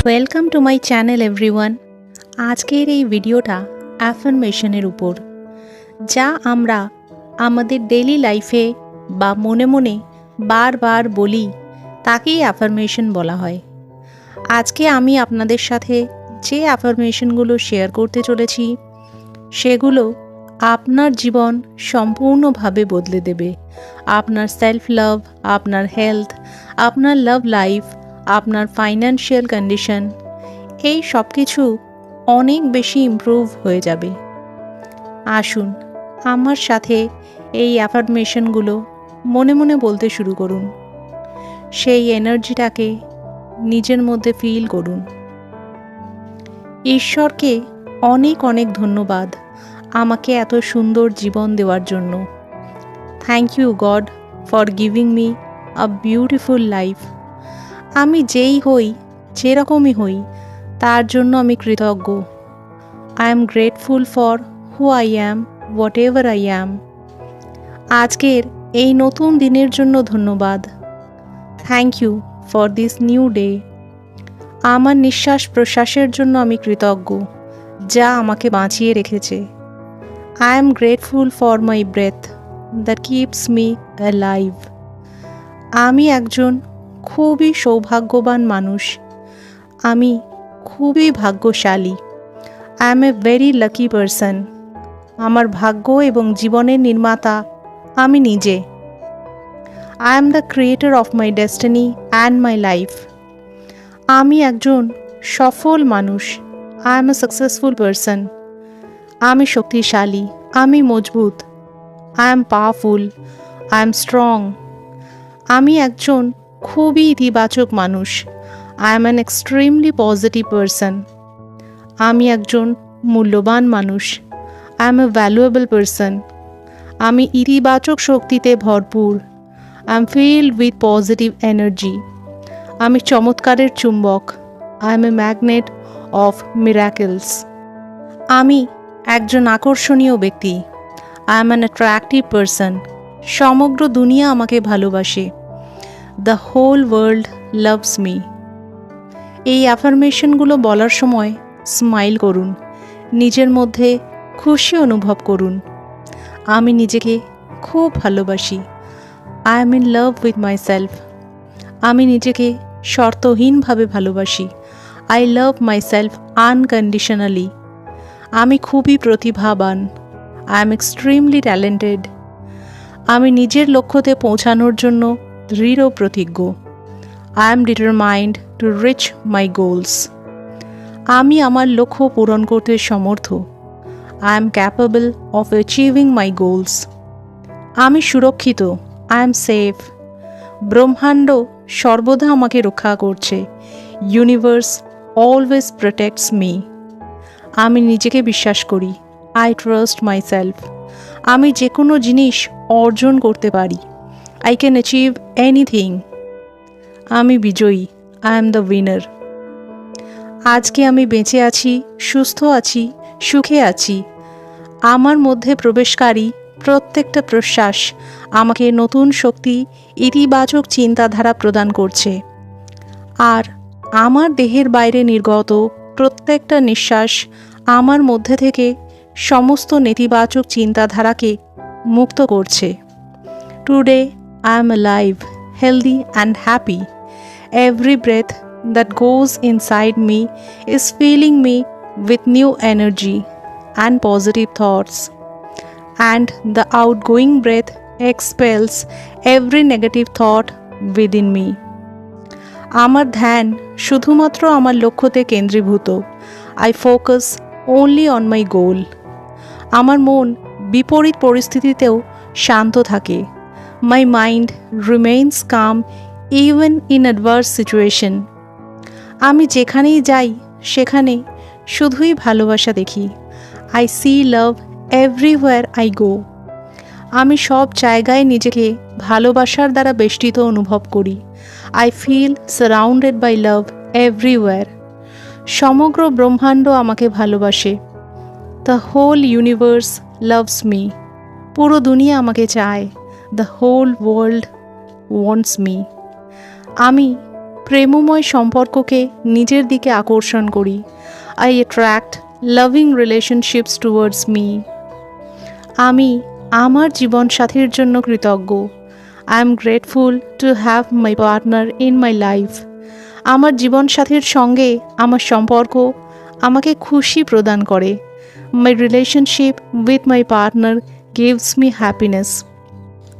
Welcome to my channel everyone. আজকের এই ভিডিওটা অ্যাফার্মেশনের উপর, যা আমরা আমাদের ডেইলি লাইফে বা মনে মনে বারবার বলি, তাকেই অ্যাফার্মেশন বলা হয়। আজকে আমি আপনাদের সাথে যে অ্যাফার্মেশনগুলো শেয়ার করতে চলেছি, সেগুলো আপনার জীবন সম্পূর্ণভাবে বদলে দেবে। আপনার সেলফ লাভ, আপনার হেলথ, আপনার লাভ লাইফ, আপনার ফাইন্যান্সিয়াল কন্ডিশন, এই সব কিছু অনেক বেশি ইমপ্রুভ হয়ে যাবে। আসুন আমার সাথে এই অ্যাফার্মেশনগুলো মনে মনে বলতে শুরু করুন। সেই এনার্জিটাকে নিজের মধ্যে ফিল করুন। ঈশ্বরকে অনেক অনেক ধন্যবাদ আমাকে এত সুন্দর জীবন দেওয়ার জন্য। Thank you God for giving me a beautiful life. আমি যেই হই, যেরকমই হই, তার জন্য আমি কৃতজ্ঞ। I am grateful for who I am, whatever I am. আজকের এই নতুন দিনের জন্য ধন্যবাদ। Thank you for this new day. আমার নিঃশ্বাস প্রশ্বাসের জন্য আমি কৃতজ্ঞ, যা আমাকে বাঁচিয়ে রেখেছে। I am grateful for my breath that keeps me alive. আমি একজন খুবই সৌভাগ্যবান মানুষ। আমি খুবই ভাগ্যশালী। I am a very lucky person. আমার ভাগ্য এবং জীবনের নির্মাতা আমি নিজে। I am the creator of my destiny and my life. আমি একজন সফল মানুষ। I am a successful person. আমি শক্তিশালী, আমি মজবুত। I am powerful, I am strong. আমি একজন খুবই ইতিবাচক মানুষ। I am an extremely positive person. আমি একজন মূল্যবান মানুষ। I am a valuable person. আমি ইতিবাচক শক্তিতে ভরপুর। I am filled with positive energy. আমি চমৎকারের চুম্বক। I am a magnet of miracles. আমি একজন আকর্ষণীয় ব্যক্তি। I am an attractive person. সমগ্র দুনিয়া আমাকে ভালোবাসে। The whole world loves me. এই অ্যাফার্মেশনগুলো বলার সময় স্মাইল করুন, নিজের মধ্যে খুশি অনুভব করুন। আমি নিজেকে খুব ভালোবাসি। I am in love with myself. আমি নিজেকে শর্তহীনভাবে ভালোবাসি। I love myself unconditionally. আমি খুবই প্রতিভাবান। I am extremely talented. আমি নিজের লক্ষ্যতে পৌঁছানোর জন্য দৃঢ় প্রতিজ্ঞ। I am determined to reach my goals. আমি আমার লক্ষ্য পূরণ করতে সমর্থ। I am capable of achieving my goals. আমি সুরক্ষিত। I am safe. ব্রহ্মাণ্ড সর্বদা আমাকে রক্ষা করছে। Universe always protects me. আমি নিজেকে বিশ্বাস করি। I trust my self. আমি যে কোনো জিনিস অর্জন করতে পারি। I can achieve anything. আমি বিজয়ী। I am the winner. আজকে আমি বেঁচে আছি, সুস্থ আছি, সুখে আছি। আমার মধ্যে প্রবেশকারী প্রত্যেকটা প্রশ্বাস আমাকে নতুন শক্তি, ইতিবাচক চিন্তাধারা প্রদান করছে। আর আমার দেহের বাইরে নির্গত প্রত্যেকটা নিঃশ্বাস আমার মধ্যে থেকে সমস্ত নেতিবাচক চিন্তাধারাকে মুক্ত করছে। Today I am alive, healthy and happy. Every breath that goes inside me is filling me with new energy and positive thoughts, and the outgoing breath expels every negative thought within me. আমার ধ্যান শুধুমাত্র আমার লক্ষ্যতে কেন্দ্রীভূত। I focus only on my goal. আমার মন বিপরীত পরিস্থিতিতেও শান্ত থাকে। My mind remains calm even in adverse situation. আমি যেখানেই যাই সেখানে শুধুই ভালোবাসা দেখি। I see love everywhere I go. আমি সব জায়গায় নিজেকে ভালোবাসার দ্বারা বেষ্টিত অনুভব করি। I feel surrounded by love everywhere. সমগ্র ব্রহ্মাণ্ড আমাকে ভালোবাসে। The whole universe loves me. পুরো দুনিয়া আমাকে চায়। The whole world wants me. আমি প্রেমময় সম্পর্ককে নিজের দিকে আকর্ষণ করি। I attract loving relationships towards me. আমি আমার জীবনসাথীর জন্য কৃতজ্ঞ। I am grateful to have my partner in my life. আমার জীবনসাথীর সঙ্গে আমার সম্পর্ক আমাকে খুশি প্রদান করে। My relationship with my partner gives me happiness.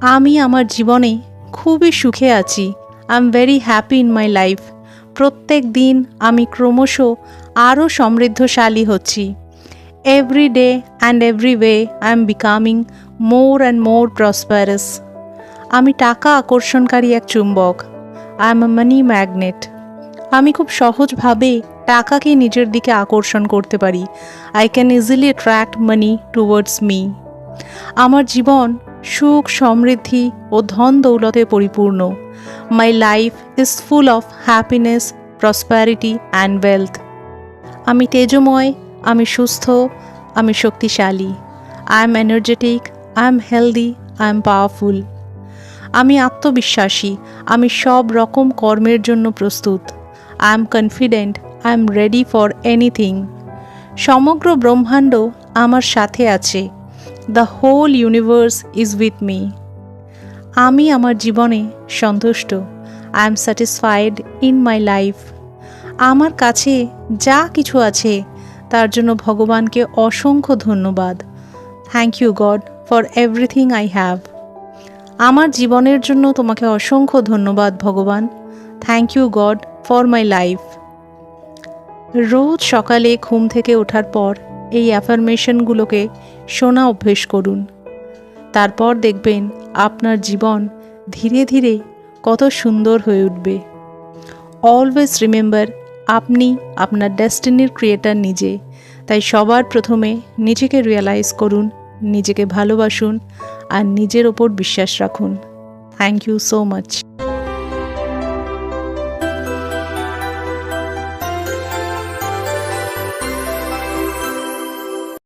আমি আমার জীবনে খুবই সুখে আছি। I am very happy in my life. প্রত্যেক দিন আমি ক্রমশ আরও সমৃদ্ধশালী হচ্ছি। Every day and every way I am becoming more and more prosperous. আমি টাকা আকর্ষণকারী এক চুম্বক। I am a money magnet. আমি খুব সহজভাবে টাকাকে নিজের দিকে আকর্ষণ করতে পারি। I can easily attract money towards me. আমার জীবন সুখ, সমৃদ্ধি ও ধন দৌলতে পরিপূর্ণ। My life is full of happiness, prosperity and wealth. আমি তেজময়, আমি সুস্থ, আমি শক্তিশালী। I am energetic, I am healthy, I am powerful. আমি আত্মবিশ্বাসী, আমি সব রকম কর্মের জন্য প্রস্তুত। I am confident, I am ready for anything. সমগ্র ব্রহ্মাণ্ড আমার সাথে আছে। The whole universe is with me. আমি আমার জীবনে সন্তুষ্ট। I am satisfied in my life. আমার কাছে যা কিছু আছে তার জন্য ভগবানকে অসংখ্য ধন্যবাদ। Thank you God for everything I have. আমার জীবনের জন্য তোমাকে অসংখ্য ধন্যবাদ ভগবান। Thank you God for my life. রোজ সকালে ঘুম থেকে ওঠার পর এই অ্যাফার্মেশনগুলোকে শোনা অভ্যেস করুন। তারপর দেখবেন আপনার জীবন ধীরে ধীরে কত সুন্দর হয়ে উঠবে। অলওয়েজ রিমেম্বার, আপনি আপনার ডেস্টিনির ক্রিয়েটার নিজে। তাই সবার প্রথমে নিজেকে রিয়েলাইজ করুন, নিজেকে ভালোবাসুন আর নিজের ওপর বিশ্বাস রাখুন। Thank you so much.